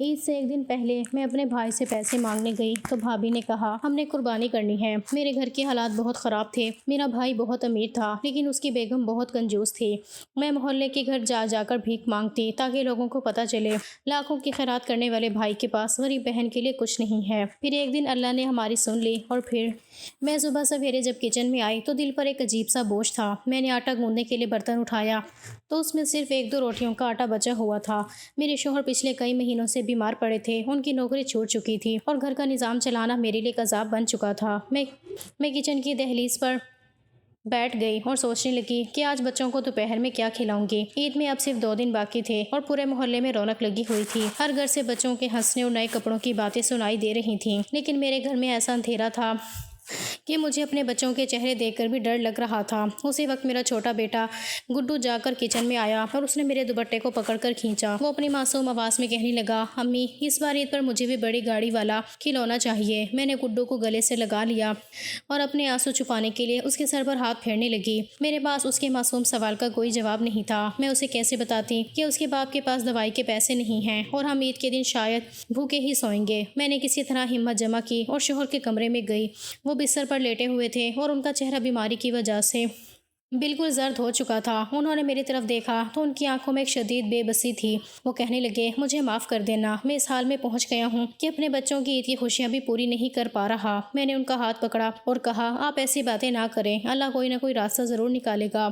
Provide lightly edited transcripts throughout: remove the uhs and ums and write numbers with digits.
عید سے ایک دن پہلے میں اپنے بھائی سے پیسے مانگنے گئی تو بھابھی نے کہا ہم نے قربانی کرنی ہے۔ میرے گھر کے حالات بہت خراب تھے۔ میرا بھائی بہت امیر تھا لیکن اس کی بیگم بہت کنجوس تھی۔ میں محلے کے گھر جا جا کر بھیک مانگتی تاکہ لوگوں کو پتہ چلے لاکھوں کی خیرات کرنے والے بھائی کے پاس غریب بہن کے لیے کچھ نہیں ہے۔ پھر ایک دن اللہ نے ہماری سن لی اور پھر میں صبح سویرے جب کچن میں آئی تو دل پر ایک عجیب سا بوجھ تھا۔ میں نے آٹا گوندنے کے لیے برتن اٹھایا تو اس میں صرف 1-2 روٹیوں کا آٹا بچا ہوا تھا۔ میرے شوہر پچھلے کئی مہینوں سے بیمار پڑے تھے، ان کی نوکری چھوٹ چکی تھی اور گھر کا نظام چلانا میرے لیے ایک عذاب بن چکا تھا۔ میں کچن کی دہلیز پر بیٹھ گئی اور سوچنے لگی کہ آج بچوں کو دوپہر میں کیا کھلاؤں گی۔ عید میں اب صرف 2 دن باقی تھے اور پورے محلے میں رونق لگی ہوئی تھی۔ ہر گھر سے بچوں کے ہنسنے اور نئے کپڑوں کی باتیں سنائی دے رہی تھیں، لیکن میرے گھر میں ایسا اندھیرا تھا کہ مجھے اپنے بچوں کے چہرے دیکھ کر بھی ڈر لگ رہا تھا۔ اسی وقت میرا چھوٹا بیٹا گڈو جا کر کچن میں آیا اور اس نے میرے دوپٹے کو پکڑ کر کھینچا۔ وہ اپنی معصوم آواز میں کہنے لگا، امی اس بار عید پر مجھے بھی بڑی گاڑی والا کھلونا چاہیے۔ میں نے گڈو کو گلے سے لگا لیا اور اپنے آنسو چھپانے کے لیے اس کے سر پر ہاتھ پھیرنے لگی۔ میرے پاس اس کے معصوم سوال کا کوئی جواب نہیں تھا۔ میں اسے کیسے بتاتی کہ اس کے باپ کے پاس دوائی کے پیسے نہیں ہیں اور ہم عید کے دن شاید بھوکے ہی سوئیں گے۔ میں نے کسی طرح ہمت جمع کی اور شوہر کے کمرے میں گئی۔ وہ بستر پر لیٹے ہوئے تھے اور ان کا چہرہ بیماری کی وجہ سے بالکل زرد ہو چکا تھا۔ انہوں نے میری طرف دیکھا تو ان کی آنکھوں میں ایک شدید بے بسی تھی۔ وہ کہنے لگے، مجھے معاف کر دینا، میں اس حال میں پہنچ گیا ہوں کہ اپنے بچوں کی عید کی خوشیاں بھی پوری نہیں کر پا رہا۔ میں نے ان کا ہاتھ پکڑا اور کہا، آپ ایسی باتیں نہ کریں، اللہ کوئی نہ کوئی راستہ ضرور نکالے گا۔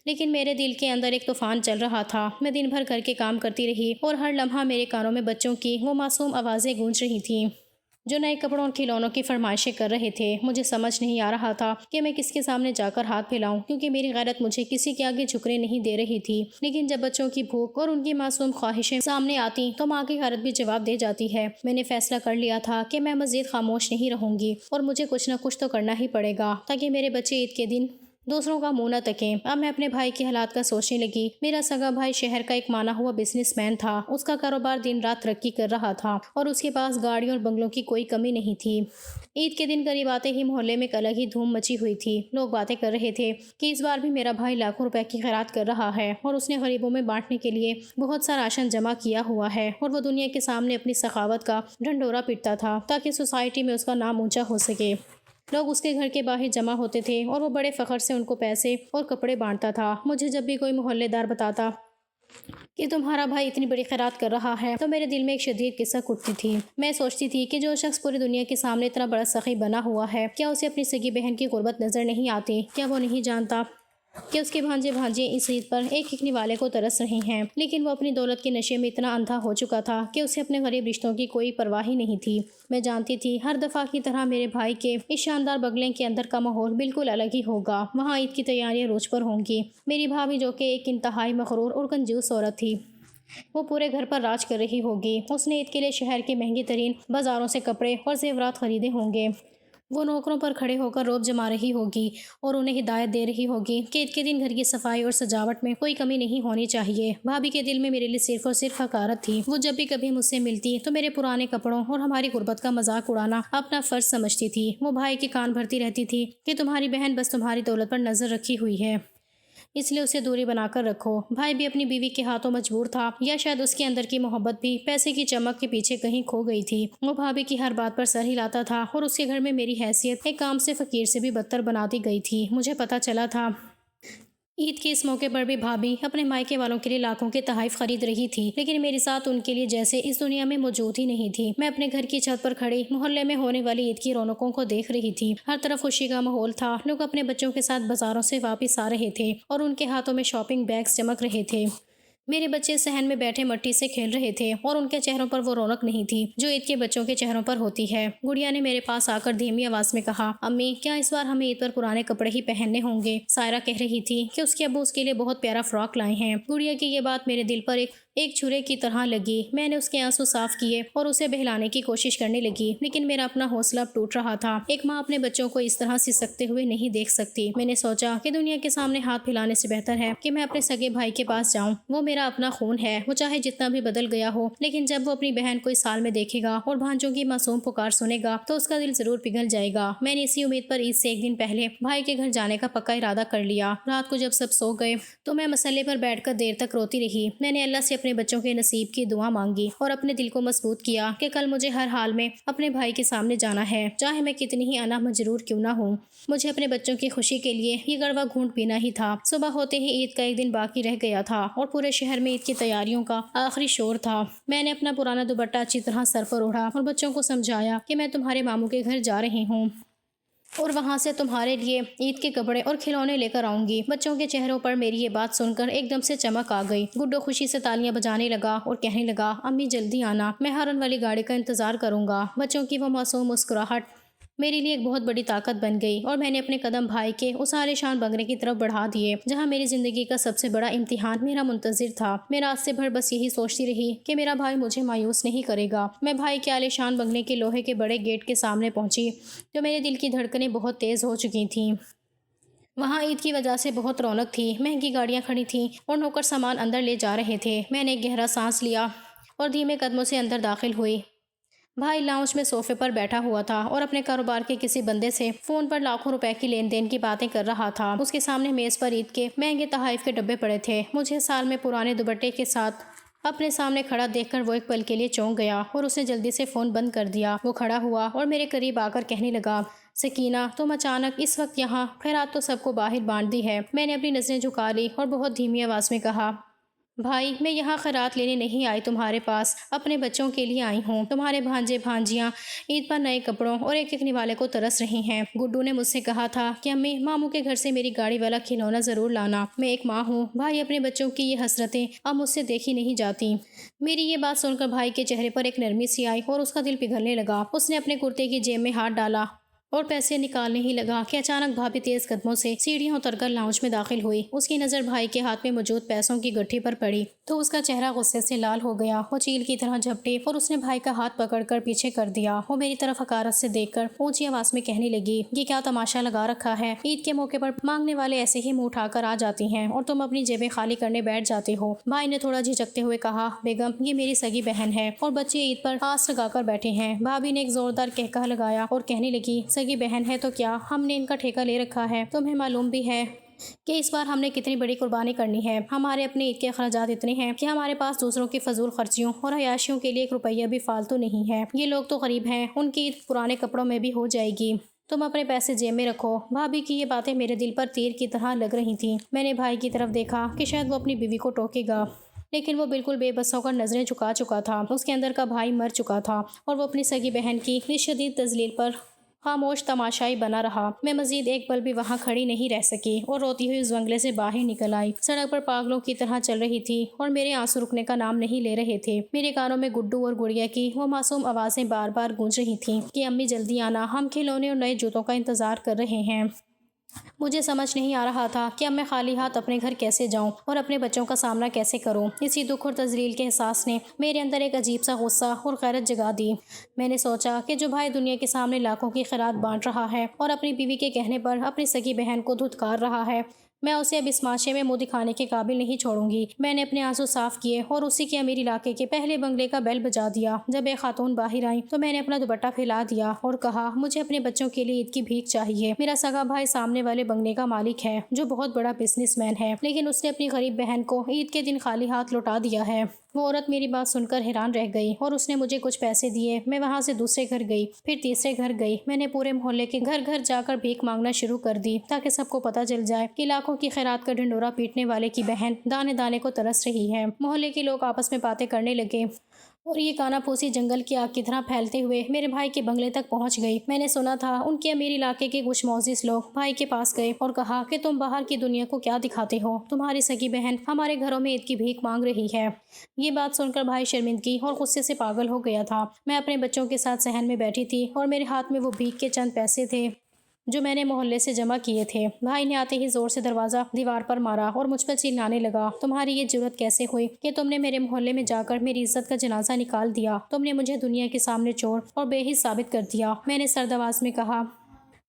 لیکن میرے دل کے اندر ایک طوفان چل رہا تھا۔ میں دن بھر گھر کے کام کرتی رہی اور ہر لمحہ میرے کانوں میں بچوں کی وہ معصوم آوازیں گونج رہی تھیں جو نئے کپڑوں اور کھلونوں کی فرمائشیں کر رہے تھے۔ مجھے سمجھ نہیں آ رہا تھا کہ میں کس کے سامنے جا کر ہاتھ پھیلاؤں، کیونکہ میری غیرت مجھے کسی کے آگے جھکنے نہیں دے رہی تھی۔ لیکن جب بچوں کی بھوک اور ان کی معصوم خواہشیں سامنے آتی تو ماں کی غیرت بھی جواب دے جاتی ہے۔ میں نے فیصلہ کر لیا تھا کہ میں مزید خاموش نہیں رہوں گی اور مجھے کچھ نہ کچھ تو کرنا ہی پڑے گا تاکہ میرے بچے عید کے دن دوسروں کا منہ نہ تکیں۔ اب میں اپنے بھائی کے حالات کا سوچنے لگی۔ میرا سگا بھائی شہر کا ایک مانا ہوا بزنس مین تھا۔ اس کا کاروبار دن رات ترقی کر رہا تھا اور اس کے پاس گاڑیوں اور بنگلوں کی کوئی کمی نہیں تھی۔ عید کے دن قریب آتے ہی محلے میں ایک الگ ہی دھوم مچی ہوئی تھی۔ لوگ باتیں کر رہے تھے کہ اس بار بھی میرا بھائی لاکھوں روپے کی خیرات کر رہا ہے اور اس نے غریبوں میں بانٹنے کے لیے بہت سا راشن جمع کیا ہوا ہے اور وہ دنیا کے سامنے اپنی سخاوت کا ڈھنڈورا پیٹتا تھا تاکہ سوسائٹی میں اس کا نام اونچا ہو سکے۔ لوگ اس کے گھر کے باہر جمع ہوتے تھے اور وہ بڑے فخر سے ان کو پیسے اور کپڑے بانٹتا تھا۔ مجھے جب بھی کوئی محلے دار بتاتا کہ تمہارا بھائی اتنی بڑی خیرات کر رہا ہے تو میرے دل میں ایک شدید قسک اٹھتی تھی۔ میں سوچتی تھی کہ جو شخص پوری دنیا کے سامنے اتنا بڑا سخی بنا ہوا ہے، کیا اسے اپنی سگی بہن کی غربت نظر نہیں آتی؟ کیا وہ نہیں جانتا کہ اس کے بھانجے بھانجیاں اس عید پر ایک ایک نوالے کو ترس رہے ہیں؟ لیکن وہ اپنی دولت کے نشے میں اتنا اندھا ہو چکا تھا کہ اسے اپنے غریب رشتوں کی کوئی پرواہ ہی نہیں تھی۔ میں جانتی تھی ہر دفعہ کی طرح میرے بھائی کے اس شاندار بنگلے کے اندر کا ماحول بالکل الگ ہی ہوگا۔ وہاں عید کی تیاریاں روز پر ہوں گی۔ میری بھابھی جو کہ ایک انتہائی مغرور اور کنجوس عورت تھی، وہ پورے گھر پر راج کر رہی ہوگی۔ اس نے عید کے لیے شہر کے مہنگی ترین بازاروں سے کپڑے اور زیورات خریدے ہوں گے۔ وہ نوکروں پر کھڑے ہو کر روب جما رہی ہوگی اور انہیں ہدایت دے رہی ہوگی کہ عید کے دن گھر کی صفائی اور سجاوٹ میں کوئی کمی نہیں ہونی چاہیے۔ بھابھی کے دل میں میرے لیے صرف اور صرف حقارت تھی۔ وہ جب بھی کبھی مجھ سے ملتی تو میرے پرانے کپڑوں اور ہماری غربت کا مذاق اڑانا اپنا فرض سمجھتی تھی۔ وہ بھائی کے کان بھرتی رہتی تھی کہ تمہاری بہن بس تمہاری دولت پر نظر رکھی ہوئی ہے، اس لیے اسے دوری بنا کر رکھو۔ بھائی بھی اپنی بیوی کے ہاتھوں مجبور تھا، یا شاید اس کے اندر کی محبت بھی پیسے کی چمک کے پیچھے کہیں کھو گئی تھی۔ وہ بھابھی کی ہر بات پر سر ہلاتا تھا اور اس کے گھر میں میری حیثیت ایک عام سے فقیر سے بھی بدتر بنا دی گئی تھی۔ مجھے پتہ چلا تھا عید کے اس موقع پر بھی بھابھی اپنے مائکے والوں کے لیے لاکھوں کے تحائف خرید رہی تھی، لیکن میری ساتھ ان کے لیے جیسے اس دنیا میں موجود ہی نہیں تھی۔ میں اپنے گھر کی چھت پر کھڑی محلے میں ہونے والی عید کی رونقوں کو دیکھ رہی تھی۔ ہر طرف خوشی کا ماحول تھا۔ لوگ اپنے بچوں کے ساتھ بازاروں سے واپس آ رہے تھے اور ان کے ہاتھوں میں شاپنگ بیگز چمک رہے تھے۔ میرے بچے صحن میں بیٹھے مٹی سے کھیل رہے تھے اور ان کے چہروں پر وہ رونق نہیں تھی جو عید کے بچوں کے چہروں پر ہوتی ہے۔ گڑیا نے میرے پاس آ کر دھیمی آواز میں کہا، امی کیا اس بار ہمیں عید پر پرانے کپڑے ہی پہننے ہوں گے؟ سائرہ کہہ رہی تھی کہ اس کے ابو اس کے لیے بہت پیارا فراک لائے ہیں۔ گڑیا کی یہ بات میرے دل پر ایک چھرے کی طرح لگی۔ میں نے اس کے آنسو صاف کیے اور اسے بہلانے کی کوشش کرنے لگی، لیکن میرا اپنا حوصلہ اب ٹوٹ رہا تھا۔ ایک ماں اپنے بچوں کو اس طرح سسکتے ہوئے نہیں دیکھ سکتی۔ میں نے سوچا کہ دنیا کے سامنے ہاتھ پھیلانے سے بہتر ہے کہ میں اپنے سگے بھائی کے پاس جاؤں۔ وہ میرا اپنا خون ہے، وہ چاہے جتنا بھی بدل گیا ہو، لیکن جب وہ اپنی بہن کو اس سال میں دیکھے گا اور بھانجوں کی معصوم پکار سنے گا تو اس کا دل ضرور پگھل جائے گا۔ میں نے اسی امید پر عید سے ایک دن پہلے بھائی کے گھر جانے کا پکا ارادہ کر لیا۔ رات کو جب سب سو گئے تو میں مسلے پر بیٹھ کر دیر تک روتی رہی۔ میں نے اللہ سے اپنے بچوں کے نصیب کی دعا مانگی اور اپنے دل کو مضبوط کیا کہ کل مجھے ہر حال میں اپنے بھائی کے سامنے جانا ہے، چاہے میں کتنی ہی انا مجرور کیوں نہ ہوں۔ مجھے اپنے بچوں کی خوشی کے لیے یہ گڑوا گھونٹ پینا ہی تھا۔ صبح ہوتے ہی عید کا ایک دن باقی رہ گیا تھا اور پورے شہر میں عید کی تیاریوں کا آخری شور تھا۔ میں نے اپنا پرانا دوپٹہ اچھی طرح سر پر اوڑھا اور بچوں کو سمجھایا کہ میں تمہارے ماموں کے گھر جا رہی ہوں اور وہاں سے تمہارے لیے عید کے کپڑے اور کھلونے لے کر آؤں گی۔ بچوں کے چہروں پر میری یہ بات سن کر ایک دم سے چمک آ گئی۔ گڈو خوشی سے تالیاں بجانے لگا اور کہنے لگا، امی جلدی آنا، میں ہارن والی گاڑی کا انتظار کروں گا۔ بچوں کی وہ معصوم مسکراہٹ میرے لیے ایک بہت بڑی طاقت بن گئی اور میں نے اپنے قدم بھائی کے اس عالیشان بنگلے کی طرف بڑھا دیے جہاں میری زندگی کا سب سے بڑا امتحان میرا منتظر تھا۔ میں رات سے بھر بس یہی سوچتی رہی کہ میرا بھائی مجھے مایوس نہیں کرے گا۔ میں بھائی کے عالیشان بنگلے کے لوہے کے بڑے گیٹ کے سامنے پہنچی تو میرے دل کی دھڑکنیں بہت تیز ہو چکی تھیں۔ وہاں عید کی وجہ سے بہت رونق تھی، مہنگی گاڑیاں کھڑی تھیں اور نوکر سامان اندر لے جا رہے تھے۔ میں نے ایک گہرا سانس لیا اور دھیمے قدموں سے اندر داخل ہوئی۔ بھائی لاؤنج میں صوفے پر بیٹھا ہوا تھا اور اپنے کاروبار کے کسی بندے سے فون پر لاکھوں روپے کی لین دین کی باتیں کر رہا تھا۔ اس کے سامنے میز پر عید کے مہنگے تحائف کے ڈبے پڑے تھے۔ مجھے سال میں پرانے دوپٹے کے ساتھ اپنے سامنے کھڑا دیکھ کر وہ ایک پل کے لیے چونک گیا اور اس نے جلدی سے فون بند کر دیا۔ وہ کھڑا ہوا اور میرے قریب آ کر کہنے لگا، سکینہ تم اچانک اس وقت یہاں؟ خیرات تو سب کو باہر بانٹ دی ہے۔ میں نے اپنی نظریں جھکا لی اور بہت دھیمی آواز میں کہا، بھائی میں یہاں خیرات لینے نہیں آئی تمہارے پاس، اپنے بچوں کے لیے آئی ہوں۔ تمہارے بھانجے بھانجیاں عید پر نئے کپڑوں اور ایک ایک نوالے کو ترس رہی ہیں۔ گڈو نے مجھ سے کہا تھا کہ امی ماموں کے گھر سے میری گاڑی والا کھلونا ضرور لانا۔ میں ایک ماں ہوں، بھائی اپنے بچوں کی یہ حسرتیں اب مجھ سے دیکھی نہیں جاتی۔ میری یہ بات سن کر بھائی کے چہرے پر ایک نرمی سی آئی اور اس کا دل پگھلنے لگا۔ اس نے اپنے کرتے کی جیب میں ہاتھ ڈالا اور پیسے نکالنے ہی لگا کہ اچانک بھابھی تیز قدموں سے سیڑھیاں اتر کر لاؤنج میں داخل ہوئی۔ اس کی نظر بھائی کے ہاتھ میں موجود پیسوں کی گٹھی پر پڑی تو اس کا چہرہ غصے سے لال ہو گیا۔ وہ چیل کی طرح جھپٹی اور اس نے بھائی کا ہاتھ پکڑ کر پیچھے کر دیا۔ وہ میری طرف حقارت سے دیکھ کر اونچی آواز میں کہنے لگی، یہ کیا تماشا لگا رکھا ہے؟ عید کے موقع پر مانگنے والے ایسے ہی منہ اٹھا کر آ جاتی ہیں اور تم اپنی جیبیں خالی کرنے بیٹھ جاتے ہو۔ بھائی نے تھوڑا جھجکتے ہوئے کہا، بیگم یہ میری سگی بہن ہے اور بچے عید پر آس لگا کر بیٹھے ہیں۔ بھابھی نے ایک زوردار کہکہا لگایا اور کہنے لگی، سگی بہن ہے تو کیا، ہم نے ان کا ٹھیکہ لے رکھا ہے۔ تمہیں معلوم بھی ہے کہ اس بار ہم نے کتنی بڑی قربانی کرنی ہے۔ ہمارے اپنے عید کے اخراجات اتنے ہیں کہ ہمارے پاس دوسروں کی فضول خرچیوں اور عیاشیوں کے لیے ایک روپیہ بھی فالتو نہیں ہے۔ یہ لوگ تو غریب ہیں، ان کی عید پرانے کپڑوں میں بھی ہو جائے گی۔ تم اپنے پیسے جیب میں رکھو۔ بھابھی کی یہ باتیں میرے دل پر تیر کی طرح لگ رہی تھیں۔ میں نے بھائی کی طرف دیکھا کہ شاید وہ اپنی بیوی کو ٹوکے گا، لیکن وہ بالکل بے بس ہو کر نظریں جھکا چکا تھا۔ اس کے اندر کا بھائی مر چکا تھا اور وہ اپنی سگی بہن کی اس شدید تذلیل پر خاموش تماشائی بنا رہا۔ میں مزید ایک پل بھی وہاں کھڑی نہیں رہ سکی اور روتی ہوئی اس بنگلے سے باہر نکل آئی۔ سڑک پر پاگلوں کی طرح چل رہی تھی اور میرے آنسو رکنے کا نام نہیں لے رہے تھے۔ میرے کانوں میں گڈو اور گڑیا کی وہ معصوم آوازیں بار بار گونج رہی تھیں کہ امی جلدی آنا، ہم کھلونے اور نئے جوتوں کا انتظار کر رہے ہیں۔ مجھے سمجھ نہیں آ رہا تھا کہ اب میں خالی ہاتھ اپنے گھر کیسے جاؤں اور اپنے بچوں کا سامنا کیسے کروں۔ اسی دکھ اور تذلیل کے احساس نے میرے اندر ایک عجیب سا غصہ اور غیرت جگا دی۔ میں نے سوچا کہ جو بھائی دنیا کے سامنے لاکھوں کی خیرات بانٹ رہا ہے اور اپنی بیوی کے کہنے پر اپنی سگی بہن کو دھتکار رہا ہے، میں اسے اب اس معاشرے میں منہ دکھانے کے قابل نہیں چھوڑوں گی۔ میں نے اپنے آنسو صاف کیے اور اسی کے امیر علاقے کے پہلے بنگلے کا بیل بجا دیا۔ جب ایک خاتون باہر آئی تو میں نے اپنا دوپٹہ پھیلا دیا اور کہا، مجھے اپنے بچوں کے لیے عید کی بھیک چاہیے۔ میرا سگا بھائی سامنے والے بنگلے کا مالک ہے جو بہت بڑا بزنس مین ہے، لیکن اس نے اپنی غریب بہن کو عید کے دن خالی ہاتھ لوٹا دیا ہے۔ وہ عورت میری بات سن کر حیران رہ گئی اور اس نے مجھے کچھ پیسے دیے۔ میں وہاں سے دوسرے گھر گئی، پھر تیسرے گھر گئی۔ میں نے پورے محلے کے گھر گھر جا کر بھیک مانگنا شروع کر دی تاکہ سب کو پتہ چل جائے کہ لاکھوں کی خیرات کا ڈھنڈورا پیٹنے والے کی بہن دانے دانے کو ترس رہی ہے۔ محلے کے لوگ آپس میں باتیں کرنے لگے اور یہ کانا پھوسی جنگل کی آگ کی طرح پھیلتے ہوئے میرے بھائی کے بنگلے تک پہنچ گئی۔ میں نے سنا تھا ان کے امیر علاقے کے کچھ معزز لوگ بھائی کے پاس گئے اور کہا کہ تم باہر کی دنیا کو کیا دکھاتے ہو، تمہاری سگی بہن ہمارے گھروں میں عید کی بھیک مانگ رہی ہے۔ یہ بات سن کر بھائی شرمندگی اور غصے سے پاگل ہو گیا تھا۔ میں اپنے بچوں کے ساتھ صحن میں بیٹھی تھی اور میرے ہاتھ میں وہ بھیک کے چند پیسے تھے جو میں نے محلے سے جمع کیے تھے۔ بھائی نے آتے ہی زور سے دروازہ دیوار پر مارا اور مجھ پر چلانے لگا، تمہاری یہ جرأت کیسے ہوئی کہ تم نے میرے محلے میں جا کر میری عزت کا جنازہ نکال دیا؟ تم نے مجھے دنیا کے سامنے چور اور بے حس ثابت کر دیا۔ میں نے سرد آواز میں کہا،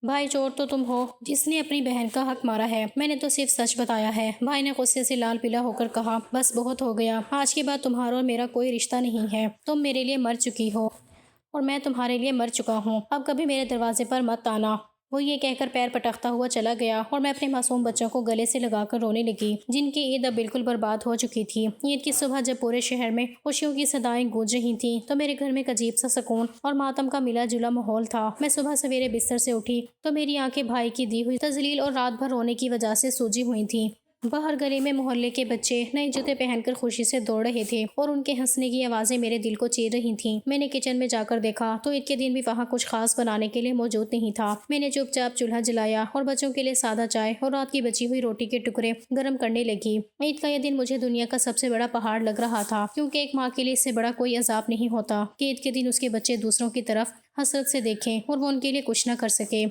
بھائی چور تو تم ہو جس نے اپنی بہن کا حق مارا ہے، میں نے تو صرف سچ بتایا ہے۔ بھائی نے غصے سے لال پیلا ہو کر کہا، بس بہت ہو گیا، آج کے بعد تمہارا اور میرا کوئی رشتہ نہیں ہے۔ تم میرے لیے مر چکی ہو اور میں تمہارے لیے مر چکا ہوں، اب کبھی میرے دروازے پر مت آنا۔ وہ یہ کہہ کر پیر پٹکتا ہوا چلا گیا اور میں اپنے معصوم بچوں کو گلے سے لگا کر رونے لگی، جن کی عید اب بالکل برباد ہو چکی تھی۔ عید کی صبح جب پورے شہر میں خوشیوں کی صدائیں گونج رہی تھیں تو میرے گھر میں ایک عجیب سا سکون اور ماتم کا ملا جلا ماحول تھا۔ میں صبح سویرے بستر سے اٹھی تو میری آنکھیں بھائی کی دی ہوئی تذلیل اور رات بھر رونے کی وجہ سے سوجی ہوئی تھیں۔ باہر گلی میں محلے کے بچے نئے جوتے پہن کر خوشی سے دوڑ رہے تھے اور ان کے ہنسنے کی آوازیں میرے دل کو چیر رہی تھیں۔ میں نے کچن میں جا کر دیکھا تو عید کے دن بھی وہاں کچھ خاص بنانے کے لیے موجود نہیں تھا۔ میں نے چپ چاپ چولہا جلایا اور بچوں کے لیے سادہ چائے اور رات کی بچی ہوئی روٹی کے ٹکڑے گرم کرنے لگی۔ عید کا یہ دن مجھے دنیا کا سب سے بڑا پہاڑ لگ رہا تھا، کیونکہ ایک ماں کے لیے اس سے بڑا کوئی عذاب نہیں ہوتا کہ عید کے دن اس کے بچے دوسروں کی طرف حسرت سے دیکھیں اور وہ ان کے لیے کچھ نہ کر سکے۔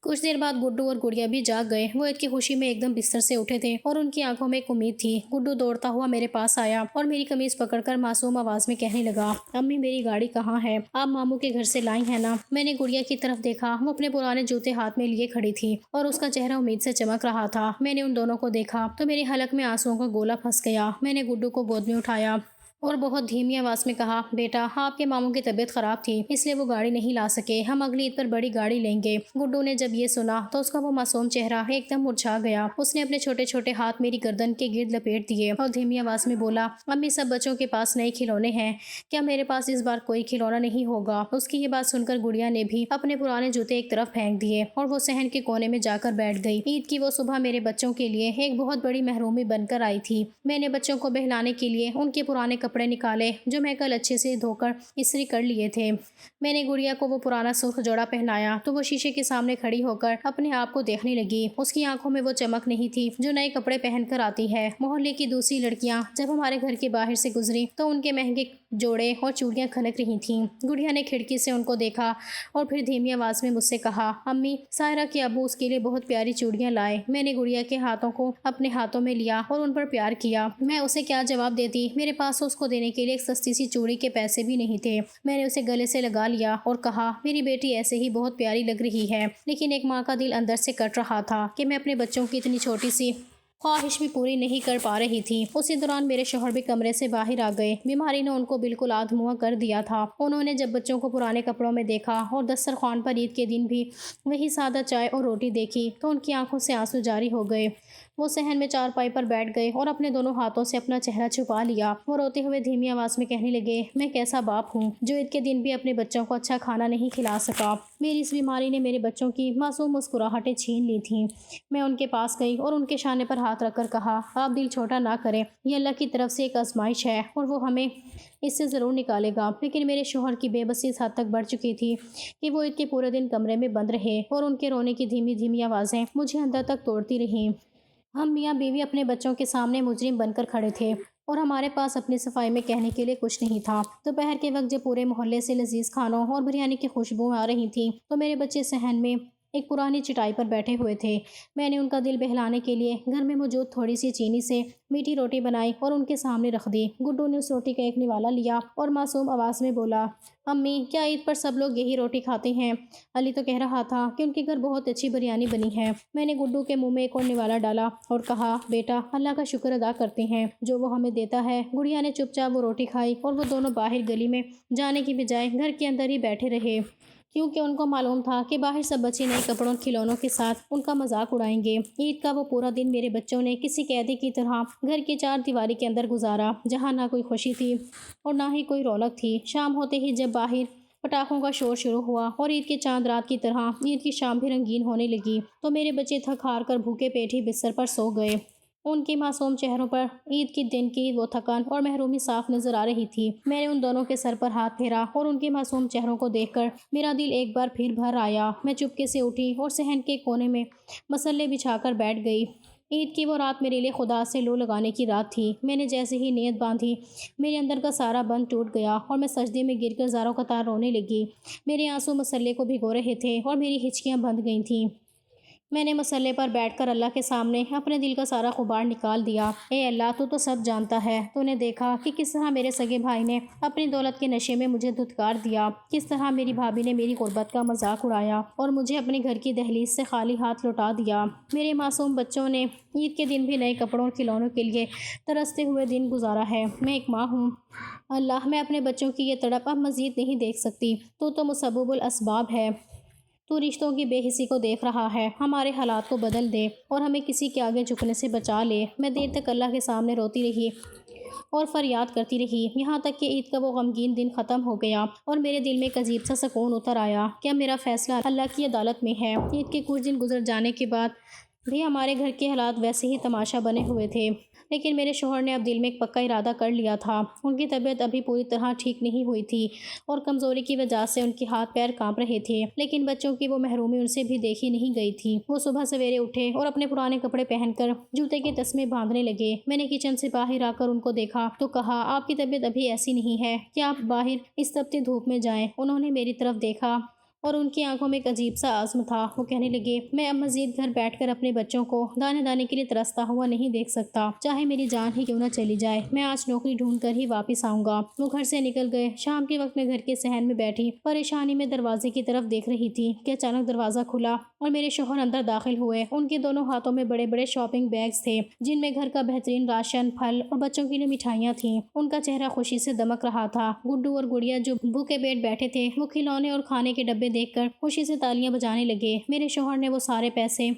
کچھ دیر بعد گڈو اور گڑیا بھی جاگ گئے۔ وہ عید کی خوشی میں ایک دم بستر سے اٹھے تھے اور ان کی آنکھوں میں ایک امید تھی۔ گڈو دوڑتا ہوا میرے پاس آیا اور میری قمیض پکڑ کر معصوم آواز میں کہنے لگا، امی میری گاڑی کہاں ہے؟ آپ ماموں کے گھر سے لائی ہیں نا؟ میں نے گڑیا کی طرف دیکھا، وہ اپنے پرانے جوتے ہاتھ میں لیے کھڑی تھی اور اس کا چہرہ امید سے چمک رہا تھا۔ میں نے ان دونوں کو دیکھا تو میرے حلق میں آنسوؤں کا گولا پھنس گیا۔ میں نے گڈو کو گود میں اٹھایا اور بہت دھیمی آواز میں کہا، بیٹا آپ کے ماموں کی طبیعت خراب تھی اس لیے وہ گاڑی نہیں لا سکے، ہم اگلی عید پر بڑی گاڑی لیں گے۔ گڈو نے جب یہ سنا تو اس کا وہ معصوم چہرہ ایک دم مرجھا گیا۔ اس نے اپنے چھوٹے چھوٹے ہاتھ میری گردن کے گرد لپیٹ دیے اور دھیمی آواز میں بولا، امی سب بچوں کے پاس نئے کھلونے ہیں، کیا میرے پاس اس بار کوئی کھلونا نہیں ہوگا؟ اس کی یہ بات سن کر گڑیا نے بھی اپنے پرانے جوتے ایک طرف پھینک دیے اور وہ صحن کے کونے میں جا کر بیٹھ گئی۔ عید کی وہ صبح میرے بچوں کے لیے ایک بہت بڑی محرومی بن کر آئی تھی۔ میں نے بچوں کو بہلانے کے لیے ان کے پرانے کپڑے نکالے جو میں کل اچھے سے دھو کر استری کر لیے تھے۔ میں نے گڑیا کو وہ پرانا سرخ جوڑا پہنایا تو وہ شیشے کے سامنے کھڑی ہو کر اپنے آپ کو دیکھنے لگی۔ اس کی آنکھوں میں وہ چمک نہیں تھی جو نئے کپڑے پہن کر آتی ہے۔ محلے کی دوسری لڑکیاں جب ہمارے گھر کے باہر سے گزری تو ان کے مہنگے جوڑے اور چوڑیاں کھنک رہی تھیں۔ گڑیا نے کھڑکی سے ان کو دیکھا اور پھر دھیمی آواز میں مجھ سے کہا، امی سائرہ کے ابو اس کے لیے بہت پیاری چوڑیاں لائے۔ میں نے گڑیا کے ہاتھوں کو اپنے ہاتھوں میں لیا اور ان پر پیار کیا۔ میں اسے کیا جواب دیتی؟ میرے پاس اس کو دینے کے لیے ایک سستی سی چوڑی کے پیسے بھی نہیں تھے۔ میں نے اسے گلے سے لگا لیا اور کہا، میری بیٹی ایسے ہی بہت پیاری لگ رہی ہے، لیکن ایک ماں کا دل اندر سے کٹ رہا تھا کہ میں اپنے بچوں کی اتنی چھوٹی سی خواہش بھی پوری نہیں کر پا رہی تھی۔ اسی دوران میرے شوہر بھی کمرے سے باہر آ گئے۔ بیماری نے ان کو بالکل آدھموا کر دیا تھا۔ انہوں نے جب بچوں کو پرانے کپڑوں میں دیکھا اور دسترخوان پر عید کے دن بھی وہی سادہ چائے اور روٹی دیکھی تو ان کی آنکھوں سے آنسو جاری ہو گئے۔ وہ صحن میں چارپائی پر بیٹھ گئے اور اپنے دونوں ہاتھوں سے اپنا چہرہ چھپا لیا۔ وہ روتے ہوئے دھیمی آواز میں کہنے لگے، میں کیسا باپ ہوں جو عید کے دن بھی اپنے بچوں کو اچھا کھانا نہیں کھلا سکا۔ میری اس بیماری نے میرے بچوں کی معصوم مسکراہٹیں چھین لی تھیں۔ میں ان کے پاس گئی اور ان کے شانے پر ہاتھ رکھ کر کہا، آپ دل چھوٹا نہ کریں، یہ اللہ کی طرف سے ایک آزمائش ہے اور وہ ہمیں اس سے ضرور نکالے گا۔ لیکن میرے شوہر کی بے بسی اس حد تک بڑھ چکی تھی کہ وہ عید کے پورے دن کمرے میں بند رہے اور ان کے رونے کی دھیمی دھیمی آوازیں مجھے اندر تک توڑتی رہیں۔ ہم میاں بیوی اپنے بچوں کے سامنے مجرم بن کر کھڑے تھے اور ہمارے پاس اپنی صفائی میں کہنے کے لیے کچھ نہیں تھا۔ دوپہر کے وقت جب پورے محلے سے لذیذ کھانوں اور بریانی کی خوشبو آ رہی تھی تو میرے بچے صحن میں ایک پرانی چٹائی پر بیٹھے ہوئے تھے۔ میں نے ان کا دل بہلانے کے لیے گھر میں موجود تھوڑی سی چینی سے میٹھی روٹی بنائی اور ان کے سامنے رکھ دی۔ گڈو نے اس روٹی کا ایک نوالا لیا اور معصوم آواز میں بولا، امی کیا عید پر سب لوگ یہی روٹی کھاتے ہیں؟ علی تو کہہ رہا تھا کہ ان کے گھر بہت اچھی بریانی بنی ہے۔ میں نے گڈو کے منہ میں ایک اور نوالا ڈالا اور کہا، بیٹا اللہ کا شکر ادا کرتے ہیں جو وہ ہمیں دیتا ہے۔ گڑیا نے چپ چاپ وہ روٹی کھائی اور وہ دونوں باہر گلی میں جانے کی بجائے گھر کے اندر ہی بیٹھے رہے، کیونکہ ان کو معلوم تھا کہ باہر سب بچے نئے کپڑوں اور کھلونوں کے ساتھ ان کا مذاق اڑائیں گے۔ عید کا وہ پورا دن میرے بچوں نے کسی قیدی کی طرح گھر کی چار دیواری کے اندر گزارا، جہاں نہ کوئی خوشی تھی اور نہ ہی کوئی رونق تھی۔ شام ہوتے ہی جب باہر پٹاخوں کا شور شروع ہوا اور عید کے چاند رات کی طرح عید کی شام بھی رنگین ہونے لگی تو میرے بچے تھک ہار کر بھوکے پیٹ ہی بستر پر سو گئے۔ ان کے معصوم چہروں پر عید کے دن کی وہ تھکن اور محرومی صاف نظر آ رہی تھی۔ میں نے ان دونوں کے سر پر ہاتھ پھیرا اور ان کے معصوم چہروں کو دیکھ کر میرا دل ایک بار پھر بھر آیا۔ میں چپکے سے اٹھی اور صحن کے کونے میں مسلے بچھا کر بیٹھ گئی۔ عید کی وہ رات میرے لیے خدا سے لو لگانے کی رات تھی۔ میں نے جیسے ہی نیت باندھی میرے اندر کا سارا بند ٹوٹ گیا اور میں سجدے میں گر کر زاروں قطار رونے لگی۔ میرے آنسو مسلے کو بھگو رہے تھے اور میری ہچکیاں بندھ گئی تھیں۔ میں نے مسلے پر بیٹھ کر اللہ کے سامنے اپنے دل کا سارا غبار نکال دیا۔ اے اللہ، تو سب جانتا ہے۔ تو نے دیکھا کہ کس طرح میرے سگے بھائی نے اپنی دولت کے نشے میں مجھے دھتکار دیا، کس طرح میری بھابھی نے میری غربت کا مذاق اڑایا اور مجھے اپنے گھر کی دہلیز سے خالی ہاتھ لوٹا دیا۔ میرے معصوم بچوں نے عید کے دن بھی نئے کپڑوں اور کھلونوں کے لیے ترستے ہوئے دن گزارا ہے۔ میں ایک ماں ہوں، اللہ، میں اپنے بچوں کی یہ تڑپ اب مزید نہیں دیکھ سکتی۔ تو مسبب الاسباب ہے۔ تو رشتوں کی بے حسی کو دیکھ رہا ہے، ہمارے حالات کو بدل دے اور ہمیں کسی کے آگے جھکنے سے بچا لے۔ میں دیر تک اللہ کے سامنے روتی رہی اور فریاد کرتی رہی، یہاں تک کہ عید کا وہ غمگین دن ختم ہو گیا اور میرے دل میں ایک عجیب سا سکون اتر آیا کہ اب میرا فیصلہ اللہ کی عدالت میں ہے۔ عید کے کچھ دن گزر جانے کے بعد بھی ہمارے گھر کے حالات ویسے ہی تماشا بنے ہوئے تھے، لیکن میرے شوہر نے اب دل میں ایک پکا ارادہ کر لیا تھا۔ ان کی طبیعت ابھی پوری طرح ٹھیک نہیں ہوئی تھی اور کمزوری کی وجہ سے ان کے ہاتھ پیر کانپ رہے تھے، لیکن بچوں کی وہ محرومی ان سے بھی دیکھی نہیں گئی تھی۔ وہ صبح سویرے اٹھے اور اپنے پرانے کپڑے پہن کر جوتے کے تسمے باندھنے لگے۔ میں نے کچن سے باہر آ کر ان کو دیکھا تو کہا، آپ کی طبیعت ابھی ایسی نہیں ہے کہ آپ باہر اس تپتی دھوپ میں جائیں۔ انہوں نے میری طرف دیکھا اور ان کی آنکھوں میں ایک عجیب سا عزم تھا۔ وہ کہنے لگے، میں اب مزید گھر بیٹھ کر اپنے بچوں کو دانے دانے کے لیے ترستا ہوا نہیں دیکھ سکتا، چاہے میری جان ہی کیوں نہ چلی جائے۔ میں آج نوکری ڈھونڈ کر ہی واپس آؤں گا۔ وہ گھر سے نکل گئے۔ شام کے وقت میں گھر کے صحن میں بیٹھی پریشانی میں دروازے کی طرف دیکھ رہی تھی کہ اچانک دروازہ کھلا اور میرے شوہر اندر داخل ہوئے۔ ان کے دونوں ہاتھوں میں بڑے بڑے شاپنگ بیگز تھے جن میں گھر کا بہترین راشن، پھل اور بچوں کے لیے مٹھائیاں تھیں۔ ان کا چہرہ خوشی سے دمک رہا تھا۔ گڈو اور گڑیا جو بھوکے پیٹ بیٹھے تھے، وہ کھلونے اور کھانے کے ڈبے دیکھ کر خوشی سے تالیاں بجانے لگے۔ میرے شوہر نے وہ سارے پیسے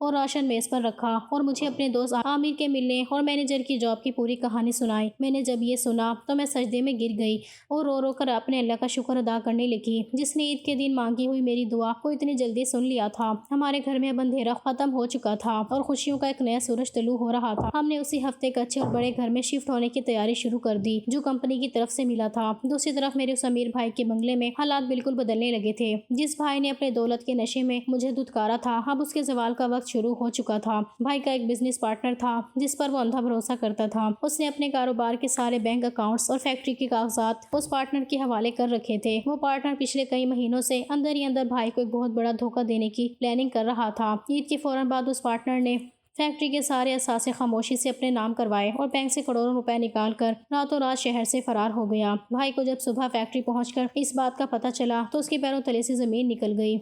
اور راشن میز پر رکھا اور مجھے اپنے دوست عامر کے ملنے اور مینیجر کی جاب کی پوری کہانی سنائی۔ میں نے جب یہ سنا تو میں سجدے میں گر گئی اور رو رو کر اپنے اللہ کا شکر ادا کرنے لگی، جس نے عید کے دن مانگی ہوئی میری دعا کو اتنی جلدی سن لیا تھا۔ ہمارے گھر میں اب اندھیرا ختم ہو چکا تھا اور خوشیوں کا ایک نیا سورج طلوع ہو رہا تھا۔ ہم نے اسی ہفتے ایک اچھے اور بڑے گھر میں شفٹ ہونے کی تیاری شروع کر دی جو کمپنی کی طرف سے ملا تھا۔ دوسری طرف میرے اس امیر بھائی کے بنگلے میں حالات بالکل بدلنے لگے تھے۔ جس بھائی نے اپنے دولت کے نشے میں مجھے دھتکارا تھا، اب اس کے زوال کا وقت شروع ہو چکا تھا۔ بھائی کا ایک بزنس پارٹنر تھا جس پر وہ اندھا بھروسہ کرتا تھا۔ اس نے اپنے کاروبار کے سارے بینک اکاؤنٹس اور فیکٹری کے کاغذات اس پارٹنر کے حوالے کر رکھے تھے۔ وہ پارٹنر پچھلے کئی مہینوں سے اندر ہی اندر بھائی کو ایک بہت بڑا دھوکہ دینے کی پلاننگ کر رہا تھا۔ عید کے فوراً بعد اس پارٹنر نے فیکٹری کے سارے اثاثے خاموشی سے اپنے نام کروائے اور بینک سے کروڑوں روپے نکال کر راتوں رات شہر سے فرار ہو گیا۔ بھائی کو جب صبح فیکٹری پہنچ کر اس بات کا پتہ چلا تو اس کے پیروں تلے سے زمین نکل گئی۔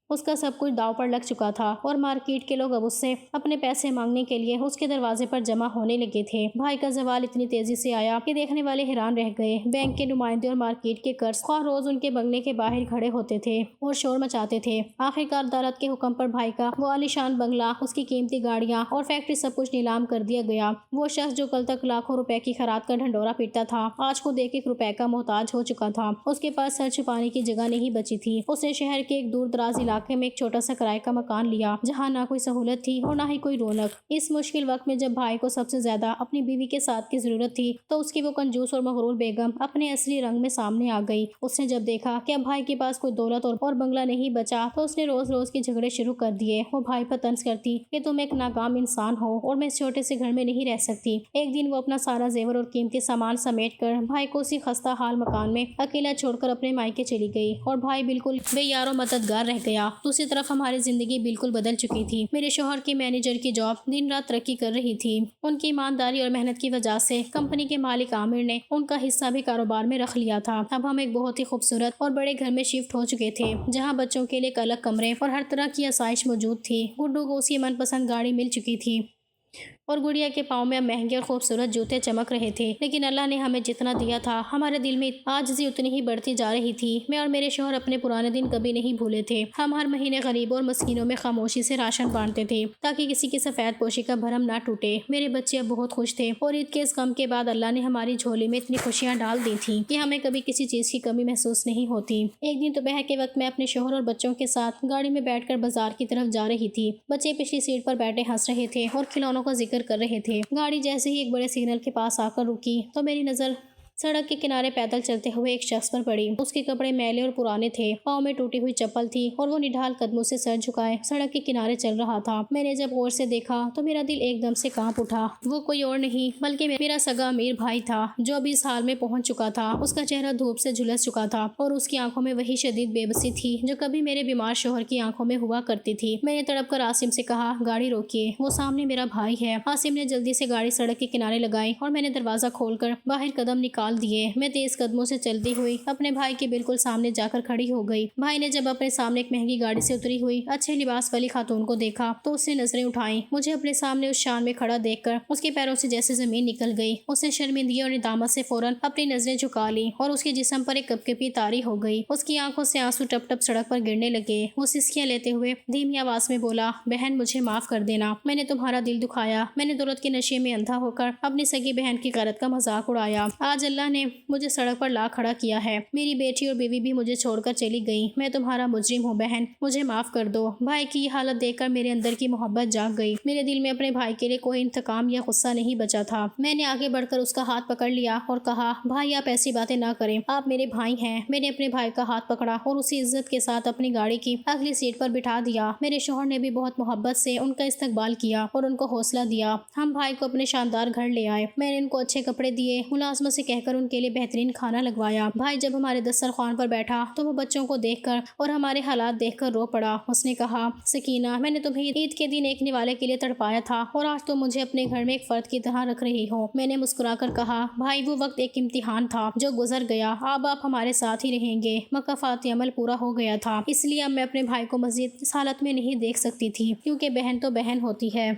اس کا سب کچھ داؤ پر لگ چکا تھا اور مارکیٹ کے لوگ اب اس سے اپنے پیسے مانگنے کے لیے اس کے دروازے پر جمع ہونے لگے تھے۔ بھائی کا زوال اتنی تیزی سے آیا کہ دیکھنے والے حیران رہ گئے۔ بینک کے نمائندے اور مارکیٹ کے قرض خواہ روز ان کے بنگلے کے باہر کھڑے ہوتے تھے اور شور مچاتے تھے۔ آخرکار عدالت کے حکم پر بھائی کا وہ عالیشان بنگلہ، اس کی قیمتی گاڑیاں اور فیکٹری سب کچھ نیلام کر دیا گیا۔ وہ شخص جو کل تک لاکھوں روپے کی خیرات کا ڈھنڈورا پیٹتا تھا، آج خود ایک ایک روپے کا محتاج ہو چکا تھا۔ اس کے پاس سر چھپانے کی جگہ نہیں بچی تھی۔ اس نے شہر کے ایک دور دراز علاقے میں ایک چھوٹا سا کرائے کا مکان لیا جہاں نہ کوئی سہولت تھی اور نہ ہی کوئی رونق۔ اس مشکل وقت میں جب بھائی کو سب سے زیادہ اپنی بیوی کے ساتھ کی ضرورت تھی تو اس کی وہ کنجوس اور مغرور بیگم اپنے اصلی رنگ میں سامنے آ گئی۔ اس نے جب دیکھا کہ اب بھائی کے پاس کوئی دولت اور بنگلہ نہیں بچا تو اس نے روز روز کے جھگڑے شروع کر دیے۔ وہ بھائی پر طنز کرتی کہ تم ایک ناکام انسان ہو اور میں اس چھوٹے سے گھر میں نہیں رہ سکتی۔ ایک دن وہ اپنا سارا زیور اور قیمتی سامان سمیٹ کر بھائی کو اسی خستہ حال مکان میں اکیلا چھوڑ کر اپنے مائکے چلی گئی اور بھائی بالکل بے یار و مددگار رہ گیا۔ دوسری طرف ہماری زندگی بالکل بدل چکی تھی۔ میرے شوہر کی مینیجر کی جاب دن رات ترقی کر رہی تھی۔ ان کی ایمانداری اور محنت کی وجہ سے کمپنی کے مالک عامر نے ان کا حصہ بھی کاروبار میں رکھ لیا تھا۔ اب ہم ایک بہت ہی خوبصورت اور بڑے گھر میں شفٹ ہو چکے تھے جہاں بچوں کے لیے ایک الگ کمرے اور ہر طرح کی آسائش موجود تھی۔ گڈو کو اس کی من پسند گاڑی مل چکی تھی اور گڑیا کے پاؤں میں اب مہنگے اور خوبصورت جوتے چمک رہے تھے، لیکن اللہ نے ہمیں جتنا دیا تھا ہمارے دل میں عاجزی اتنی ہی بڑھتی جا رہی تھی۔ میں اور میرے شوہر اپنے پرانے دن کبھی نہیں بھولے تھے۔ ہم ہر مہینے غریبوں اور مسکینوں میں خاموشی سے راشن بانٹتے تھے تاکہ کسی کی سفید پوشی کا بھرم نہ ٹوٹے۔ میرے بچے اب بہت خوش تھے اور عید کے اس غم کے بعد اللہ نے ہماری جھولی میں اتنی خوشیاں ڈال دی تھیں کہ ہمیں کبھی کسی چیز کی کمی محسوس نہیں ہوتی۔ ایک دن دوپہر کے وقت میں اپنے شوہر اور بچوں کے ساتھ گاڑی میں بیٹھ کر بازار کی طرف جا رہی تھی۔ بچے پچھلی سیٹ پر بیٹھے ہنس رہے تھے اور کھلونوں کا ذکر کر رہے تھے۔ گاڑی جیسے ہی ایک بڑے سگنل کے پاس آ کر رکی تو میری نظر سڑک کے کنارے پیدل چلتے ہوئے ایک شخص پر پڑی۔ اس کے کپڑے میلے اور پرانے تھے، پاؤں میں ٹوٹی ہوئی چپل تھی اور وہ نڈھال قدموں سے سر جھکائے سڑک کے کنارے چل رہا تھا۔ میں نے جب غور سے دیکھا تو میرا دل ایک دم سے کانپ اٹھا۔ وہ کوئی اور نہیں بلکہ میرا سگا امیر بھائی تھا جو اب اس حال میں پہنچ چکا تھا۔ اس کا چہرہ دھوپ سے جھلس چکا تھا اور اس کی آنکھوں میں وہی شدید بے بسی تھی جو کبھی میرے بیمار شوہر کی آنکھوں میں ہوا کرتی تھی۔ میں نے تڑپ کر عاصم سے کہا، گاڑی روکیے، وہ سامنے میرا بھائی ہے۔ عاصم نے جلدی سے گاڑی سڑک کے کنارے لگائی اور میں نے دروازہ کھول کر باہر قدم نکال ڈال دیے۔ میں تیز قدموں سے چلتی ہوئی اپنے بھائی کے بالکل سامنے جا کر کھڑی ہو گئی۔ بھائی نے جب اپنے سامنے ایک مہنگی گاڑی سے اتری ہوئی اچھے لباس والی خاتون کو دیکھا تو اس نے نظریں اٹھائیں۔ مجھے اپنے سامنے اس شان میں کھڑا دیکھ کر اس کے پیروں سے جیسے زمین نکل گئی۔ اس نے شرمندگی اور ندامت سے فوراً اپنی نظریں جھکا لیں اور اس کے جسم پر ایک کپکپی طاری ہو گئی۔ اس کی آنکھوں سے آنسو ٹپ ٹپ سڑک پر گرنے لگے۔ وہ سسکیاں لیتے ہوئے دھیمی آواز میں بولا، بہن مجھے معاف کر دینا، میں نے تمہارا دل دکھایا، میں نے دولت کے نشے میں اندھا ہو کر اپنی سگی بہن کی غیرت کا مذاق اڑایا۔ آج اللہ نے مجھے سڑک پر لا کھڑا کیا ہے، میری بیٹی اور بیوی بھی مجھے چھوڑ کر چلی گئی، میں تمہارا مجرم ہوں بہن، مجھے معاف کر دو۔ بھائی کی یہ حالت دیکھ کر میرے اندر کی محبت جاگ گئی۔ میرے دل میں اپنے بھائی کے لیے کوئی انتقام یا غصہ نہیں بچا تھا۔ میں نے آگے بڑھ کر اس کا ہاتھ پکڑ لیا اور کہا، بھائی آپ ایسی باتیں نہ کریں، آپ میرے بھائی ہیں۔ میں نے اپنے بھائی کا ہاتھ پکڑا اور اسے عزت کے ساتھ اپنی گاڑی کی اگلی سیٹ پر بٹھا دیا۔ میرے شوہر نے بھی بہت محبت سے ان کا استقبال کیا اور ان کو حوصلہ دیا۔ ہم بھائی کو اپنے شاندار گھر لے آئے۔ میں نے ان کو اچھے کپڑے دیے، ملازمت سے کہہ کر ان کے لیے بہترین کھانا لگوایا۔ بھائی جب ہمارے دسترخوان پر بیٹھا تو وہ بچوں کو دیکھ کر اور ہمارے حالات دیکھ کر رو پڑا۔ اس نے کہا، سکینہ میں نے تمہیں عید کے دن ایک نوالے کے لیے تڑپایا تھا اور آج تم مجھے اپنے گھر میں ایک فرد کی طرح رکھ رہی ہو۔ میں نے مسکرا کر کہا، بھائی وہ وقت ایک امتحان تھا جو گزر گیا، اب آپ ہمارے ساتھ ہی رہیں گے، مکافاتی عمل پورا ہو گیا تھا، اس لیے اب میں اپنے بھائی کو مزید اس حالت میں نہیں دیکھ سکتی تھی کیونکہ بہن تو بہن ہوتی ہے۔